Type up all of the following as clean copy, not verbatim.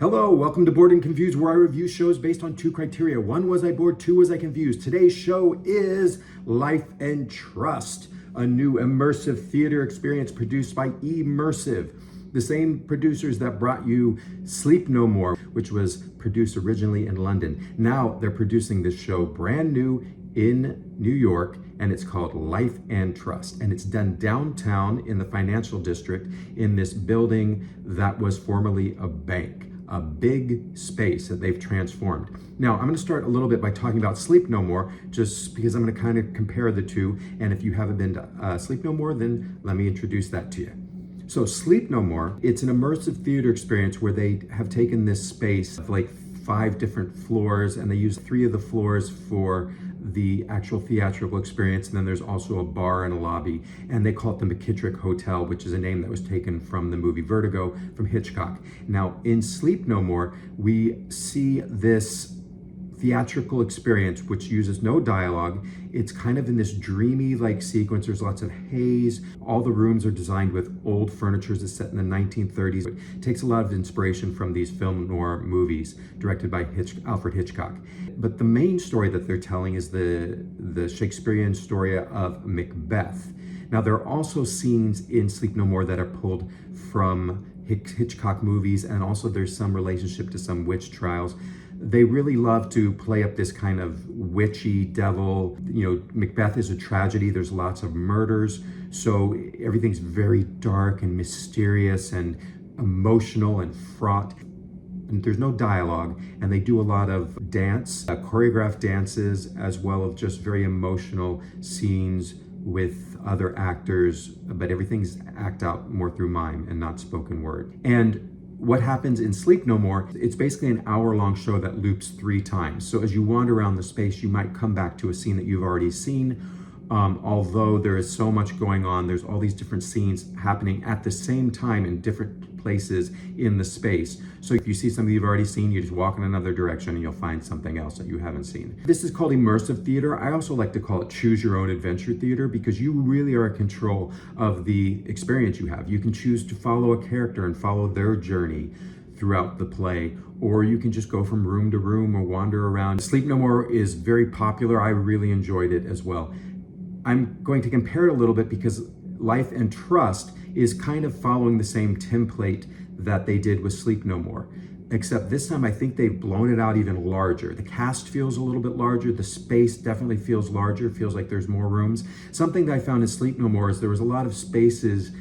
Hello, welcome to Bored and Confused, where I review shows based on two criteria. One, was I bored? Two, was I confused? Today's show is Life and Trust, a new immersive theater experience produced by Immersive, the same producers that brought you Sleep No More, which was produced originally in London. Now they're producing this show brand new in New York, and it's called Life and Trust. And it's done downtown in the financial district in this building that was formerly a bank. A big space that they've transformed. Now, I'm going to start a little bit by talking about Sleep No More, just because I'm going to kind of compare the two. And if you haven't been to Sleep No More, then let me introduce that to you. So Sleep No More, it's an immersive theater experience where they have taken this space of like 5 different floors, and they use 3 of the floors for the actual theatrical experience, and then there's also a bar and a lobby, and they call it the McKittrick Hotel, which is a name that was taken from the movie Vertigo from Hitchcock. Now, in Sleep No More, we see this theatrical experience which uses no dialogue. It's kind of in this dreamy like sequence. There's lots of haze. All the rooms are designed with old furniture. It's set in the 1930s. It takes a lot of inspiration from these film noir movies directed by Alfred Hitchcock. But the main story that they're telling is the Shakespearean story of Macbeth. Now, there are also scenes in Sleep No More that are pulled from Hitchcock movies, and also there's some relationship to some witch trials. They really love to play up this kind of witchy devil. You know, Macbeth is a tragedy. There's lots of murders. So everything's very dark and mysterious and emotional and fraught. And there's no dialogue. And they do a lot of dance, choreographed dances, as well as just very emotional scenes with other actors. But everything's act out more through mime and not spoken word. And what happens in Sleep No More, it's basically an hour-long show that loops 3 times. So as you wander around the space, you might come back to a scene that you've already seen. Although there is so much going on, there's all these different scenes happening at the same time in different places in the space. So if you see something you've already seen, you just walk in another direction and you'll find something else that you haven't seen. This is called immersive theater. I also like to call it choose your own adventure theater, because you really are in control of the experience you have. You can choose to follow a character and follow their journey throughout the play, or you can just go from room to room or wander around. Sleep No More is very popular. I really enjoyed it as well. I'm going to compare it a little bit because Life and Trust is kind of following the same template that they did with Sleep No More, except this time I think they've blown it out even larger. The cast feels a little bit larger. The space definitely feels larger. It feels like there's more rooms. Something that I found in Sleep No More is there was a lot of spaces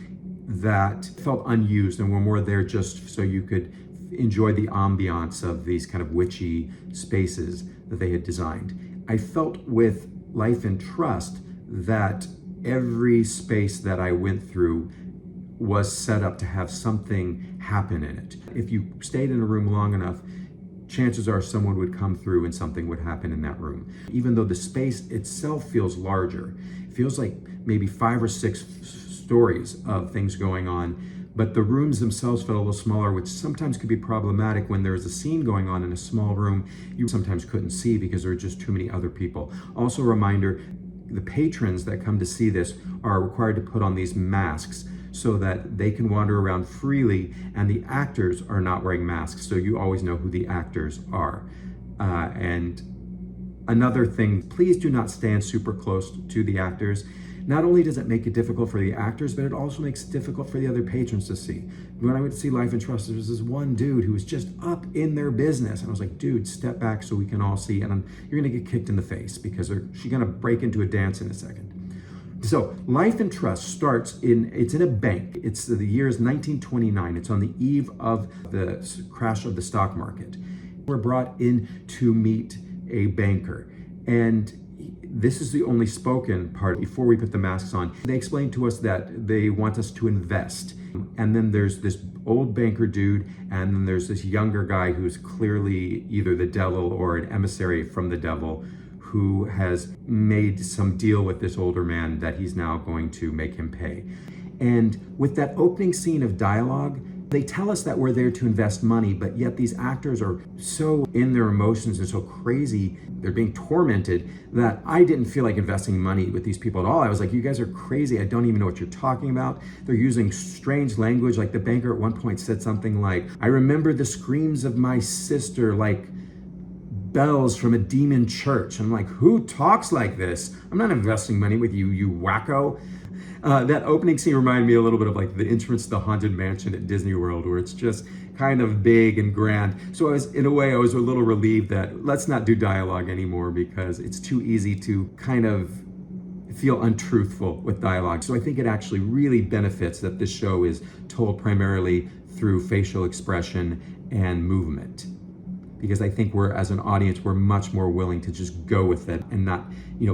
that felt unused and were more there just so you could enjoy the ambiance of these kind of witchy spaces that they had designed. I felt with Life and Trust that every space that I went through was set up to have something happen in it. If you stayed in a room long enough, chances are someone would come through and something would happen in that room. Even though the space itself feels larger, it feels like maybe 5 or 6 stories of things going on, but the rooms themselves felt a little smaller, which sometimes could be problematic when there's a scene going on in a small room you sometimes couldn't see because there are just too many other people. Also a reminder, the patrons that come to see this are required to put on these masks so that they can wander around freely, and the actors are not wearing masks, so you always know who the actors are. And another thing, please do not stand super close to the actors. Not only does it make it difficult for the actors, but it also makes it difficult for the other patrons to see. When I went to see Life and Trust, there was this one dude who was just up in their business. And I was like, dude, step back so we can all see. And you're gonna get kicked in the face because she's gonna break into a dance in a second. So Life and Trust starts it's in a bank. It's the year is 1929. It's on the eve of the crash of the stock market. We're brought in to meet a banker. And this is the only spoken part before we put the masks on. They explain to us that they want us to invest. And then there's this old banker dude, and then there's this younger guy who's clearly either the devil or an emissary from the devil, who has made some deal with this older man that he's now going to make him pay. And with that opening scene of dialogue, They tell us that we're there to invest money, but yet these actors are so in their emotions and so crazy, they're being tormented, that I didn't feel like investing money with these people at all. I was like, you guys are crazy. I don't even know what you're talking about. They're using strange language. Like the banker at one point said something like, I remember the screams of my sister like bells from a demon church. I'm like, who talks like this? I'm not investing money with you, you wacko. That opening scene reminded me a little bit of like the entrance to the Haunted Mansion at Disney World, where it's just kind of big and grand. So I was a little relieved that let's not do dialogue anymore, because it's too easy to kind of feel untruthful with dialogue. So I think it actually really benefits that this show is told primarily through facial expression and movement, because I think as an audience, we're much more willing to just go with it and not,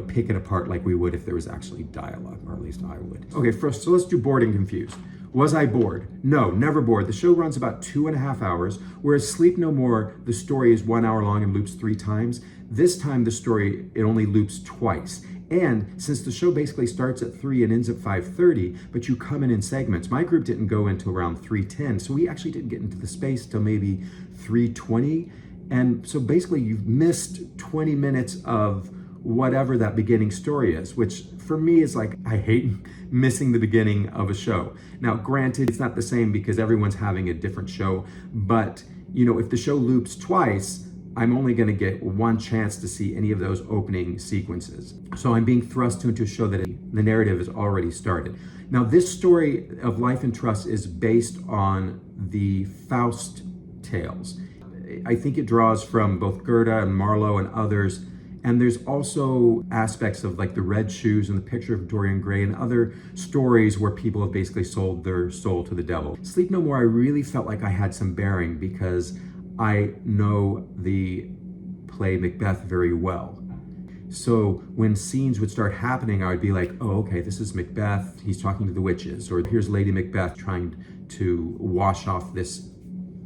pick it apart like we would if there was actually dialogue, or at least I would. Okay, first, so let's do bored and confused. Was I bored? No, never bored. The show runs about 2.5 hours, whereas Sleep No More, the story is 1 hour long and loops 3 times. This time, the story, it only loops twice. And since the show basically starts at 3 and ends at 5:30, but you come in segments, my group didn't go into around 3:10, so we actually didn't get into the space till maybe 3:20. And so basically you've missed 20 minutes of whatever that beginning story is, which for me is like, I hate missing the beginning of a show. Now, granted, it's not the same because everyone's having a different show, but if the show loops twice, I'm only going to get one chance to see any of those opening sequences. So I'm being thrust into a show that the narrative has already started. Now, this story of Life and Trust is based on the Faust tales. I think it draws from both Goethe and Marlowe and others. And there's also aspects of like the Red Shoes and the Picture of Dorian Gray and other stories where people have basically sold their soul to the devil. Sleep No More, I really felt like I had some bearing because I know the play Macbeth very well. So when scenes would start happening, I would be like, oh, okay, this is Macbeth. He's talking to the witches. Or here's Lady Macbeth trying to wash off this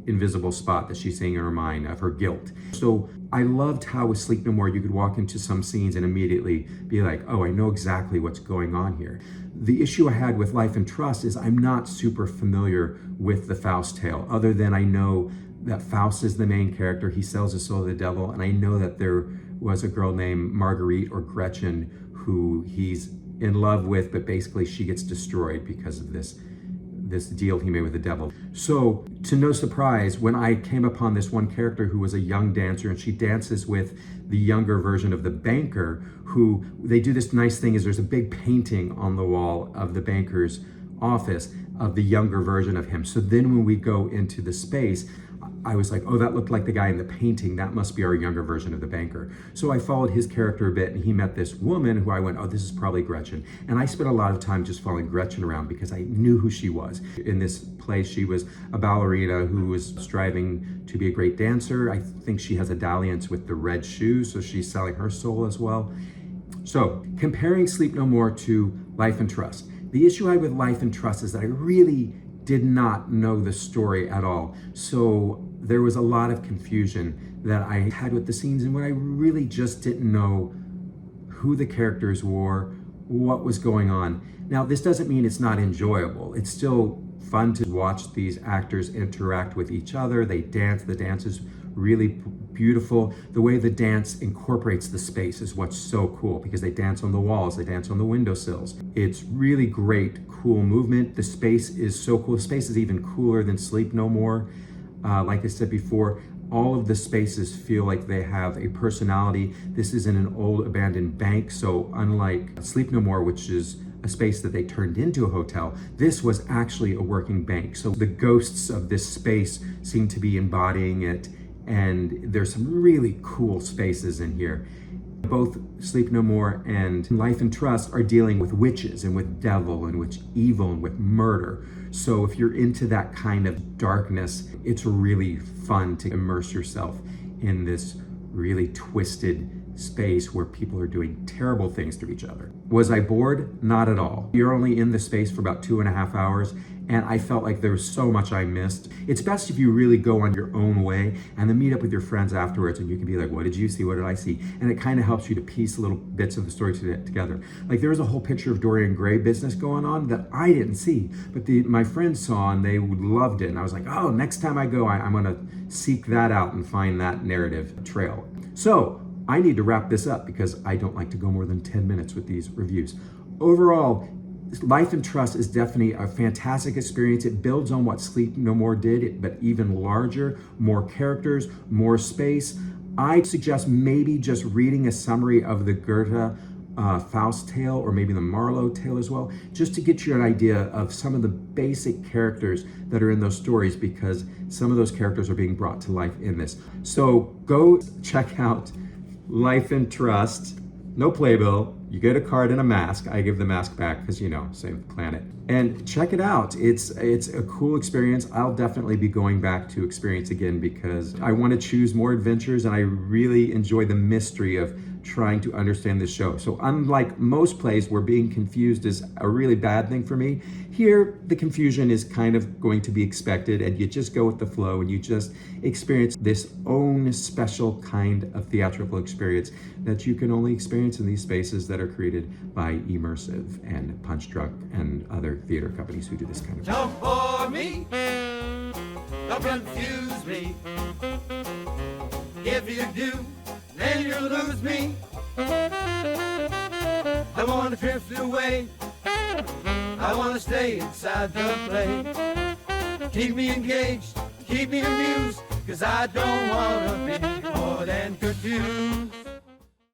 invisible spot that she's seeing in her mind of her guilt. So I loved how with Sleep No More, you could walk into some scenes and immediately be like, oh, I know exactly what's going on here. The issue I had with Life and Trust is I'm not super familiar with the Faust tale, other than I know that Faust is the main character. He sells his soul to the devil. And I know that there was a girl named Marguerite or Gretchen who he's in love with, but basically she gets destroyed because of this deal he made with the devil. So to no surprise, when I came upon this one character who was a young dancer, and she dances with the younger version of the banker, who they do this nice thing is there's a big painting on the wall of the banker's office of the younger version of him. So then when we go into the space, I was like, oh, that looked like the guy in the painting. That must be our younger version of the banker. So I followed his character a bit, and he met this woman who I went, oh, this is probably Gretchen. And I spent a lot of time just following Gretchen around because I knew who she was. In this play, she was a ballerina who was striving to be a great dancer. I think she has a dalliance with the Red Shoes, so she's selling her soul as well. So comparing Sleep No More to Life and Trust. The issue I had with Life and Trust is that I really did not know the story at all. So there was a lot of confusion that I had with the scenes, and when I really just didn't know who the characters were, what was going on. Now, this doesn't mean it's not enjoyable. It's still fun to watch these actors interact with each other. They dance. The dance is really beautiful. The way the dance incorporates the space is what's so cool, because they dance on the walls, they dance on the windowsills. It's really great, cool movement. The space is so cool. The space is even cooler than Sleep No More. Like I said before, all of the spaces feel like they have a personality. This is in an old abandoned bank, so unlike Sleep No More, which is a space that they turned into a hotel, this was actually a working bank. So the ghosts of this space seem to be embodying it, and there's some really cool spaces in here. Both Sleep No More and Life and Trust are dealing with witches and with devil and with evil and with murder. So if you're into that kind of darkness, it's really fun to immerse yourself in this really twisted space where people are doing terrible things to each other. Was I bored? Not at all. You're only in the space for about 2.5 hours, and I felt like there was so much I missed. It's best if you really go on your own way and then meet up with your friends afterwards, and you can be like, what did you see? What did I see? And it kind of helps you to piece little bits of the story together. Like there was a whole picture of Dorian Gray business going on that I didn't see, but my friends saw and they loved it. And I was like, oh, next time I go, I'm gonna seek that out and find that narrative trail. So I need to wrap this up because I don't like to go more than 10 minutes with these reviews. Overall, Life and Trust is definitely a fantastic experience. It builds on what Sleep No More did, but even larger, more characters, more space. I suggest maybe just reading a summary of the Goethe Faust tale, or maybe the Marlowe tale as well, just to get you an idea of some of the basic characters that are in those stories, because some of those characters are being brought to life in this. So go check out Life and Trust. No playbill. You get a card and a mask. I give the mask back because, save the planet. And check it out. It's a cool experience. I'll definitely be going back to experience again because I want to choose more adventures, and I really enjoy the mystery of trying to understand this show. So unlike most plays where being confused is a really bad thing for me, here the confusion is kind of going to be expected, and you just go with the flow and you just experience this own special kind of theatrical experience that you can only experience in these spaces that are created by Immersive and Punch Drunk and other theater companies who do this kind of thing. Don't bore me, don't confuse me. If you do, then you'll lose me. I want to drift away, I want to stay inside the play. Keep me engaged, keep me amused, 'cause I don't want to be more than confused.